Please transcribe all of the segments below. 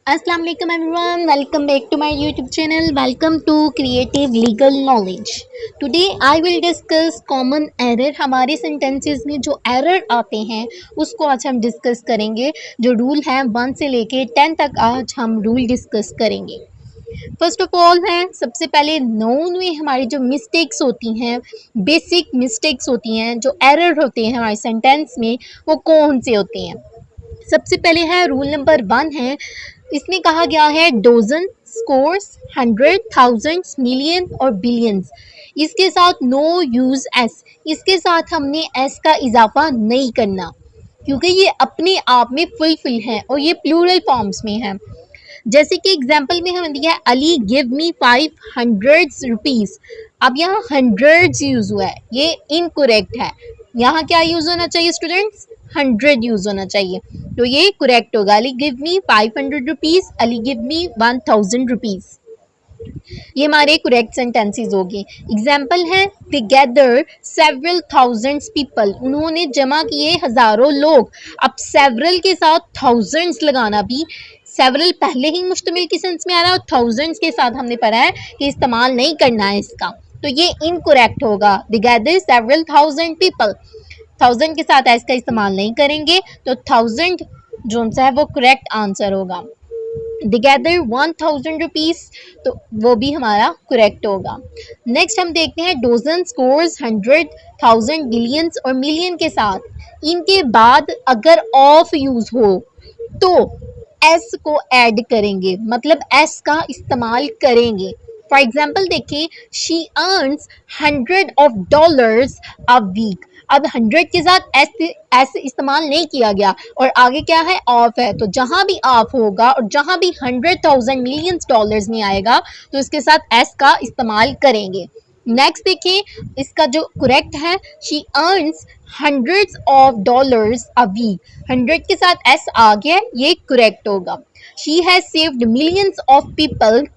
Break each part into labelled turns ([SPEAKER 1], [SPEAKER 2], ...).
[SPEAKER 1] Assalamu alaikum everyone, welcome back to my YouTube channel. Welcome to Creative Legal Knowledge. Today I will discuss common error. हमारे sentences में जो error आते हैं उसको आज हम discuss करेंगे. जो rule है 1 से लेके 10 तक आज हम rule discuss करेंगे. फर्स्ट ऑफ ऑल है सबसे पहले नोन में हमारी जो मिस्टेक्स होती हैं, बेसिक मिस्टेक्स होती हैं, जो एरर होते हैं हमारे सेंटेंस में, वो कौन से होते हैं. सबसे पहले है रूल नंबर 1 है, इसमें कहा गया है डोजन, स्कोर्स, 100, थाउजेंड्स, मिलियन और बिलियंस. इसके साथ नो यूज़ एस, इसके साथ हमने एस का इजाफा नहीं करना क्योंकि ये अपने आप में फुलफिल है और ये प्लूरल फॉर्म्स में है. जैसे कि एग्जाम्पल में हमें दिया है अली गिव मी 500 रुपीज़. अब यहाँ हंड्रेड्स यूज़ हुआ है, ये इनकोरेक्ट है. यहाँ क्या यूज़ होना चाहिए स्टूडेंट्स? 100 यूज़ होना चाहिए, तो ये करेक्ट होगा. Ali give me 500 rupees, Ali give me 1000 rupees. ये हमारे करेक्ट सेंटेंसेस होंगे. एग्जाम्पल है they gather several thousands people, उन्होंने जमा किए हज़ारों लोग. अब सेवरल के साथ थाउजेंड्स लगाना भी, सेवरल पहले ही मुश्तमिल की सेंस में आ रहा है और थाउजेंड्स के साथ हमने पढ़ा है कि इस्तेमाल नहीं करना है इसका, तो ये इनकरेक्ट होगा. They gather several thousand people, thousand के साथ एस का इस्तेमाल नहीं करेंगे, तो थाउजेंड जो सा है वो करेक्ट आंसर होगा. दे गैदर 1000 रुपीज़, तो वो भी हमारा करेक्ट होगा. नेक्स्ट हम देखते हैं डोजन, स्कोर्स, 100, थाउजेंड, बिलियंस और मिलियन के साथ इनके बाद अगर ऑफ यूज़ हो तो एस को ऐड करेंगे, मतलब एस का इस्तेमाल करेंगे. फॉर एग्जाम्पल देखिए, शी अर्न्स $100 अ वीक. अब 100 के साथ एस इस्तेमाल नहीं किया गया और आगे क्या है? ऑफ है. तो जहां भी ऑफ होगा और जहां भी 100,000 मिलियंस डॉलर्स में आएगा तो इसके साथ एस का इस्तेमाल करेंगे. नेक्स्ट देखिए, इसका जो करेक्ट है, she earns $100s a week. 100 के साथ एस आ गया, ये करेक्ट होगा. She has saved millions of people,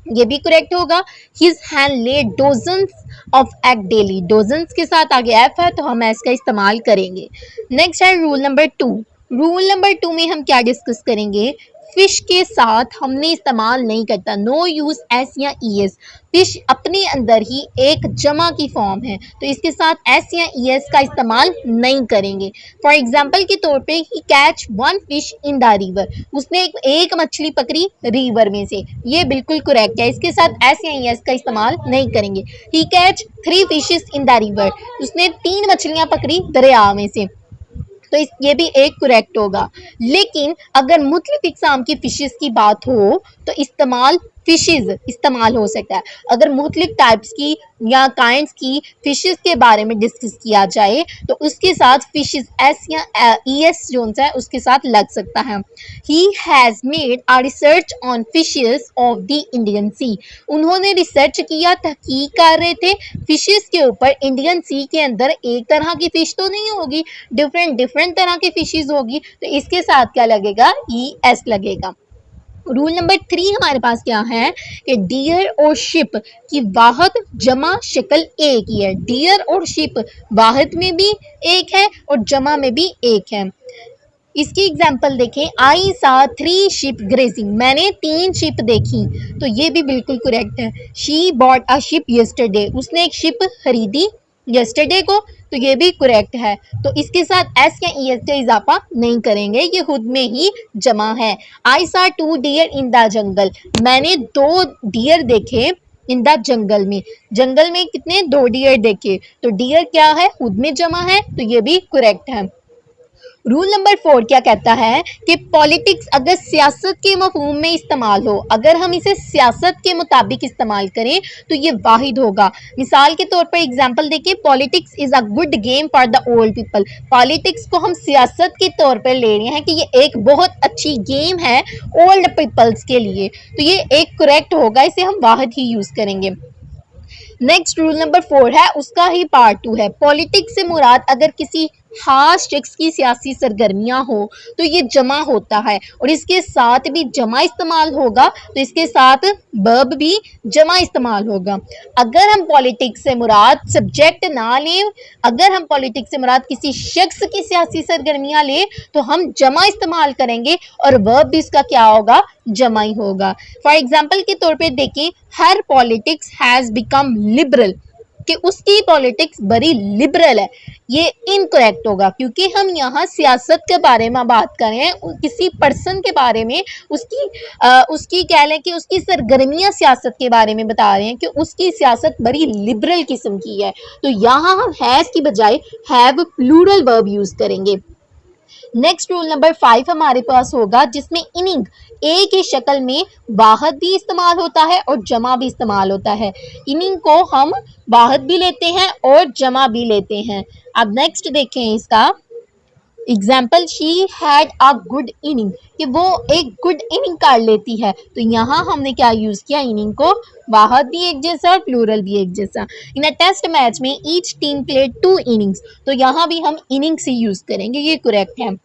[SPEAKER 1] ये भी करेक्ट होगा. His hand laid dozens of egg daily, dozens के साथ आगे एफ है तो हम एस का इस्तेमाल करेंगे. नेक्स्ट है रूल नंबर 2. रूल नंबर 2 में हम क्या डिस्कस करेंगे? फिश के साथ हमने इस्तेमाल नहीं करता, नो यूज़ एस या ई एस. फिश अपने अंदर ही एक जमा की फॉर्म है, तो इसके साथ एस या ई एस का इस्तेमाल नहीं करेंगे. फॉर एग्जाम्पल के तौर पे he catch 1 fish in the river, उसने एक मछली पकड़ी रिवर में से, ये बिल्कुल करेक्ट है. इसके साथ एस या ई एस का इस्तेमाल नहीं करेंगे. He catch 3 fishes in the river, उसने 3 मछलियाँ पकड़ी दरिया में से, तो ये भी एक करेक्ट होगा. लेकिन अगर मुख्तलिफ इकसाम की फिशेस की बात हो तो इस्तेमाल फिशेस इस्तेमाल हो सकता है. अगर मुख्तलिफ टाइप्स की या काइंड्स की फिशेस के बारे में डिस्कस किया जाए तो उसके साथ फिशेस एस या ई एस जो है उसके साथ लग सकता है. He has made a research on fishes of the Indian sea, उन्होंने रिसर्च किया, तहकीक कर रहे थे फिशेस के ऊपर. इंडियन सी के अंदर एक तरह की फिश तो नहीं होगी, डिफरेंट तरह की फिशेस होगी, तो इसके साथ क्या लगेगा? ई एस लगेगा. रूल नंबर 3 हमारे पास क्या है कि डियर और शिप की वाहद जमा शक्ल एक ही है. डियर और शिप वाहद में भी एक है और जमा में भी एक है. इसकी एग्जाम्पल देखें, आई सा 3 शिप ग्रेजिंग, मैंने 3 शिप देखी, तो ये भी बिल्कुल करेक्ट है. She bought a ship yesterday, उसने एक शिप खरीदी यस्टरडे को, तो ये भी करेक्ट है. तो इसके साथ एस या ई एस का इजाफा नहीं करेंगे, ये खुद में ही जमा है. आई सा 2 डियर इन द जंगल, मैंने 2 डियर देखे इन द जंगल में. जंगल में कितने? 2 डियर देखे, तो डियर क्या है? खुद में जमा है, तो ये भी करेक्ट है. रूल नंबर 4 क्या कहता है कि पॉलिटिक्स अगर सियासत के मफहूम में इस्तेमाल हो, अगर हम इसे सियासत के मुताबिक इस्तेमाल करें तो ये वाहिद होगा. मिसाल के तौर पर एग्जांपल देखिए, politics is a good game for the old people. Politics को हम सियासत के तौर पर ले रहे हैं कि ये एक बहुत अच्छी गेम है ओल्ड पीपल्स के लिए, तो ये एक करेक्ट होगा, इसे हम वाहिद ही यूज़ करेंगे. नेक्स्ट रूल नंबर 4 है, उसका ही पार्ट 2 है. पॉलिटिक्स से मुराद अगर किसी खास शख्स की सियासी सरगर्मियां हो तो ये जमा होता है, और इसके साथ भी जमा इस्तेमाल होगा तो इसके साथ वर्ब भी जमा इस्तेमाल होगा। अगर हम पॉलिटिक्स से मुराद सब्जेक्ट ना लें, अगर हम पॉलिटिक्स से मुराद किसी शख्स की सियासी सरगर्मियां लें तो हम जमा इस्तेमाल करेंगे और वर्ब भी इसका क्या होगा, जमा ही होगा। फॉर एग्जाम्पल के तौर पे देखें, हर पॉलिटिक्स हैज़ बिकम लिबरल, कि उसकी पॉलिटिक्स बड़ी लिबरल है, ये इनकरेक्ट होगा क्योंकि हम यहाँ सियासत के बारे में बात कर रहे हैं, किसी पर्सन के बारे में, उसकी कह लें कि उसकी सरगर्मियाँ सियासत के बारे में बता रहे हैं कि उसकी सियासत बड़ी लिबरल किस्म की है। तो यहाँ हम हैज़ की बजाय हैव प्लूरल वर्ब यूज़ करेंगे। नेक्स्ट रूल नंबर 5 हमारे पास होगा जिसमें इनिंग ए की शक्ल में वाहद भी इस्तेमाल होता है और जमा भी इस्तेमाल होता है। इनिंग को हम वाहद भी लेते हैं और जमा भी लेते हैं। अब नेक्स्ट देखें इसका example, she had a good inning, कि वो एक गुड इनिंग कर लेती है। तो यहाँ हमने क्या यूज़ किया, इनिंग को वाहद भी एक जैसा और प्लूरल भी एक जैसा। इन अ टेस्ट मैच में ईच टीम प्लेड 2 इनिंग्स, तो यहाँ भी हम इनिंग्स ही यूज़ करेंगे, ये करेक्ट है।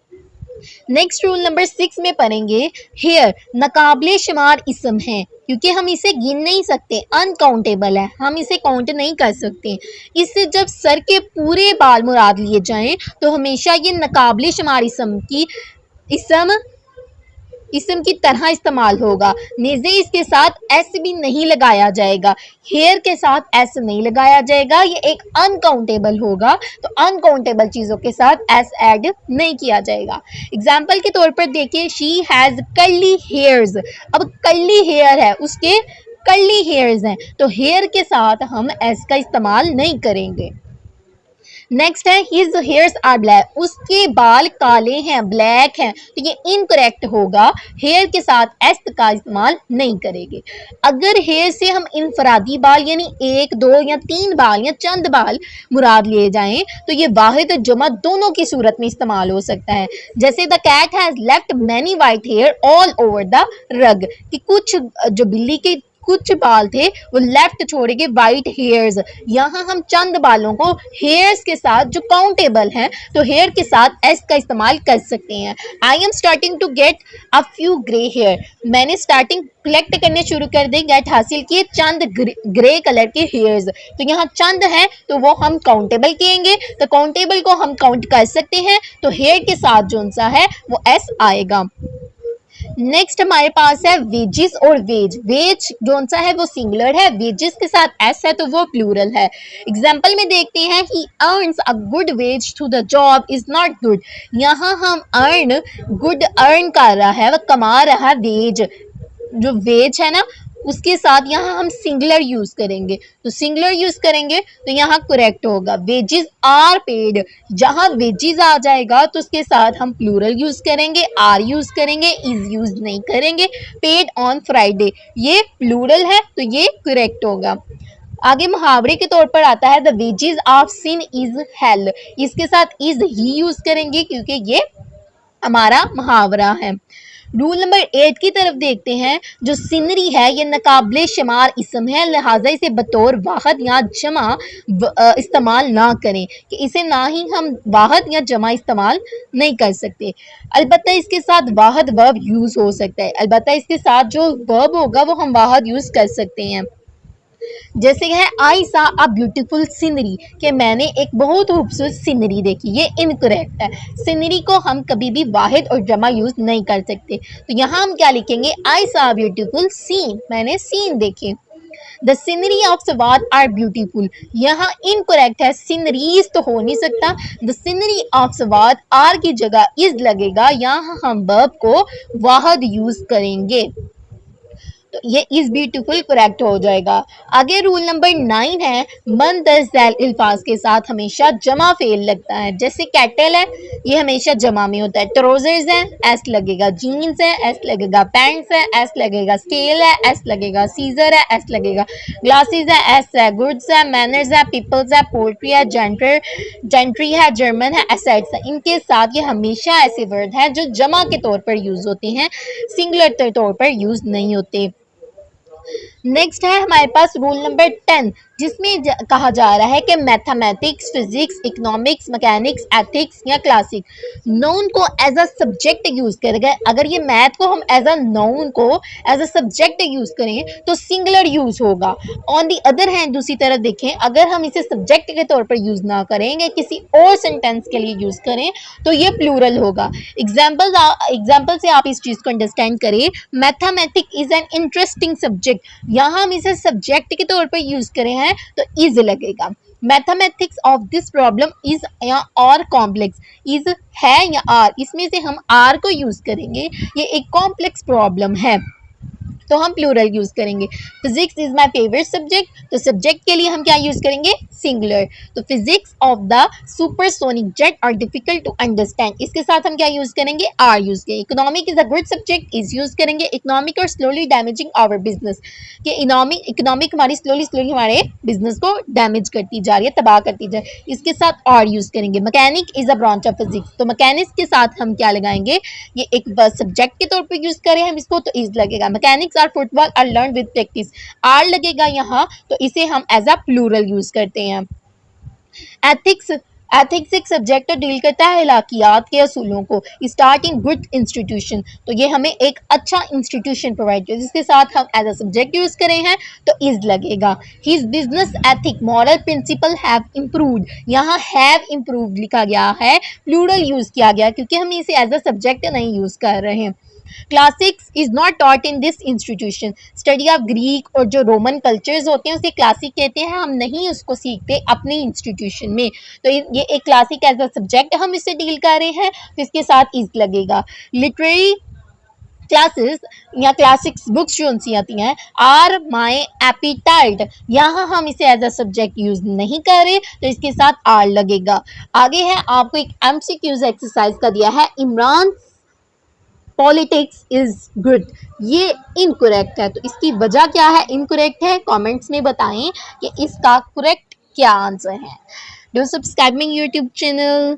[SPEAKER 1] नेक्स्ट रूल नंबर 6 में पढ़ेंगे, हेयर नकाबले शुमार इसम है क्योंकि हम इसे गिन नहीं सकते, अनकाउंटेबल है, हम इसे काउंट नहीं कर सकते। इससे जब सर के पूरे बाल मुराद लिए जाएं तो हमेशा ये नकाबले शुमार इसम की तरह इस्तेमाल होगा। नेज़े इसके साथ एस भी नहीं लगाया जाएगा, हेयर के साथ एस नहीं लगाया जाएगा, ये एक अनकाउंटेबल होगा, तो अनकाउंटेबल चीज़ों के साथ एस ऐड नहीं किया जाएगा। एग्जाम्पल के तौर पर देखिए, शी हैज़ कर्ली हेयर्स, अब कर्ली हेयर है, उसके कर्ली हेयर्स हैं, तो हेयर के साथ हम एस का इस्तेमाल नहीं करेंगे। नेक्स्ट है हिज हेयर्स आर ब्लैक, उसके बाल काले हैं, ब्लैक हैं, तो ये इनकरेक्ट होगा, हेयर के साथ एस का इस्तेमाल नहीं करेंगे। अगर हेयर से हम इनफरादी बाल यानी 1, 2 या 3 बाल या चंद बाल मुराद लिए जाएं तो ये वाहिद और जमा दोनों की सूरत में इस्तेमाल हो सकता है। जैसे the cat has left many white hair all over the rug, कि कुछ जो बिल्ली के कुछ बाल थे वो लेफ्ट छोड़ेंगे वाइट हेयर्स। यहाँ हम चंद बालों को हेयर्स के साथ जो काउंटेबल हैं तो हेयर के साथ एस का इस्तेमाल कर सकते हैं। I am starting to get a few grey hair, मैंने स्टार्टिंग कलेक्ट करने शुरू कर दी, गेट हासिल किए चंद ग्रे कलर के हेयर्स। तो यहाँ चंद है तो वो हम काउंटेबल कहेंगे, तो काउंटेबल को हम काउंट कर सकते हैं, तो हेयर के साथ जो सा है वो एस आएगा। नेक्स्ट हमारे पास है वेजिस और वेज, वेज जो सा है वो सिंगुलर है, वेजिस के साथ एस है तो वो प्लूरल है। एग्जाम्पल में देखते हैं, ही earns a good ways through the job is not good, यहाँ हम अर्न गुड अर्न कर रहा है, वह कमा रहा है, वेज जो वेज है ना उसके साथ यहाँ हम सिंगुलर यूज करेंगे, तो सिंगुलर यूज करेंगे तो यहाँ करेक्ट होगा वेजेस आर पेड। जहाँ वेजेस आ जाएगा तो उसके साथ हम प्लूरल यूज करेंगे, आर यूज करेंगे, इज यूज नहीं करेंगे। पेड ऑन फ्राइडे ये प्लूरल है तो ये करेक्ट होगा। आगे मुहावरे के तौर पर आता है the wages of sin is hell, इसके साथ इज ही यूज करेंगे क्योंकि ये हमारा मुहावरा है। रूल नंबर 8 की तरफ देखते हैं, जो सिनरी है ये नकाबले शुमार इसम है, लिहाजा इसे बतौर वाहद या जमा इस्तेमाल ना करें, कि इसे ना ही हम वाहद या जमा इस्तेमाल नहीं कर सकते। अलबत्ता इसके साथ वाहद वर्ब यूज़ हो सकता है, अलबत्ता इसके साथ जो वर्ब होगा वो हम वाहद यूज़ कर सकते हैं। जैसे है आई सा अ ब्यूटीफुल सीनरी, कि मैंने एक बहुत खूबसूरत सीनरी देखी, ये इनकरेक्ट है। सीनरी को हम कभी भी वाहिद और जमा यूज नहीं कर सकते, तो यहाँ हम क्या लिखेंगे, I saw a beautiful scene, मैंने सीन देखे। The scenery of Swat are beautiful, यहाँ इनकरेक्ट है, सीनरीज तो हो नहीं सकता, the scenery of Swat are की जगह इज लगेगा, यहाँ हम वर्ब को वाहद यूज करेंगे, तो ये इज ब्यूटीफुल करेक्ट हो जाएगा। आगे रूल नंबर 9 है, मन दस झैल अल्फाज के साथ हमेशा जमा फेल लगता है। जैसे कैटल है ये हमेशा जमा में होता है, ट्राउजर्स है एस लगेगा, जीन्स है एस लगेगा, पैंट्स है एस लगेगा, स्केल है एस लगेगा, सीजर है एस लगेगा, ग्लासेस है एस है, गुड्स है, मैनर्स है, पीपल्स है, पोल्ट्री है, जेंट्री है, जर्मन है, एसेट्स है। इनके साथ ये हमेशा ऐसे वर्ड हैं जो जमा के तौर पर यूज होते हैं, सिंगुलर के तौर पर यूज नहीं होते। नेक्स्ट है हमारे पास रूल नंबर 10, जिसमें कहा जा रहा है कि mathematics, physics, economics, mechanics, ethics या क्लासिक नोन को एज अ सब्जेक्ट यूज करेंगे। अगर ये मैथ को हम एज अ नोन को एज अ सब्जेक्ट यूज करें तो सिंगुलर यूज होगा। ऑन दी अदर हैंड दूसरी तरफ देखें, अगर हम इसे सब्जेक्ट के तौर पर यूज ना करेंगे, किसी और सेंटेंस के लिए यूज करें तो ये प्लूरल होगा। एग्जाम्पल से आप इस चीज को अंडरस्टैंड करें। Mathematics is an interesting subject, यहाँ हम इसे सब्जेक्ट के तौर पर यूज करें हैं तो इज लगेगा। Mathematics of this problem is या और कॉम्प्लेक्स, इज है या आर, इसमें से हम आर को यूज करेंगे। ये एक कॉम्प्लेक्स प्रॉब्लम है तो हम प्लूरल यूज करेंगे। Physics is my favourite subject, तो सब्जेक्ट के लिए हम क्या यूज करेंगे? सिंगुलर। तो physics of the supersonic jet are difficult to understand, इसके साथ हम क्या यूज करेंगे? आर यूज करेंगे। Economic is a good subject, is use करेंगे। इकोनॉमिक और स्लोली डैमेजिंग आवर बिजनेस, कि इकोनॉमिक हमारी स्लोली हमारे बिजनेस को डैमेज करती जा रही है, तबाह करती जा रही है, इसके साथ आर यूज करेंगे। Mechanic is a branch of physics, तो मैकेनिक्स के साथ हम क्या लगाएंगे? ये एक सब्जेक्ट के तौर पर यूज करें हम इसको तो इज लगेगा। Mechanics are football are learn with practice, are लगेगा यहाँ, तो इसे हम एज अ प्लूरल यूज करते हैं। एथिक्स एथिक्स एक सब्जेक्ट डील करता है अखलाकियात के असूलों को। स्टार्ट इन गुड इंस्टीट्यूशन, तो ये हमें एक अच्छा इंस्टीट्यूशन प्रोवाइड किया, जिसके साथ हम एज अ सब्जेक्ट यूज करें हैं तो इज लगेगा। His business ethic moral principle have improved, यहाँ हैव इम्प्रूव्ड लिखा गया है, प्लूरल यूज किया गया क्योंकि हम इसे एज अ सब्जेक्ट नहीं यूज कर रहे हैं। Classics is not taught in this institution, study of Greek और जो रोमन कल्चर्स होते हैं उसे क्लासिक कहते हैं, हम नहीं उसको सीखते अपने इंस्टीट्यूशन में, तो ये एक क्लासिक एज अ सब्जेक्ट हम इसे डील कर रहे हैं तो इसके साथ इज लगेगा। लिटरेरी क्लासेस या क्लासिक्स बुक्स जो उनसी आती हैं, आर माई एपिटाइट, यहाँ हम इसे एज अ सब्जेक्ट यूज नहीं कर रहे तो इसके साथ आर लगेगा। आगे है आपको एक एमसीक्यूज एक्सरसाइज का दिया है, इमरान पॉलिटिक्स इज गुड, ये इनकरेक्ट है, तो इसकी वजह क्या है इनकरेक्ट है? कमेंट्स में बताएं कि इसका करेक्ट क्या आंसर है। Do subscribe my YouTube channel.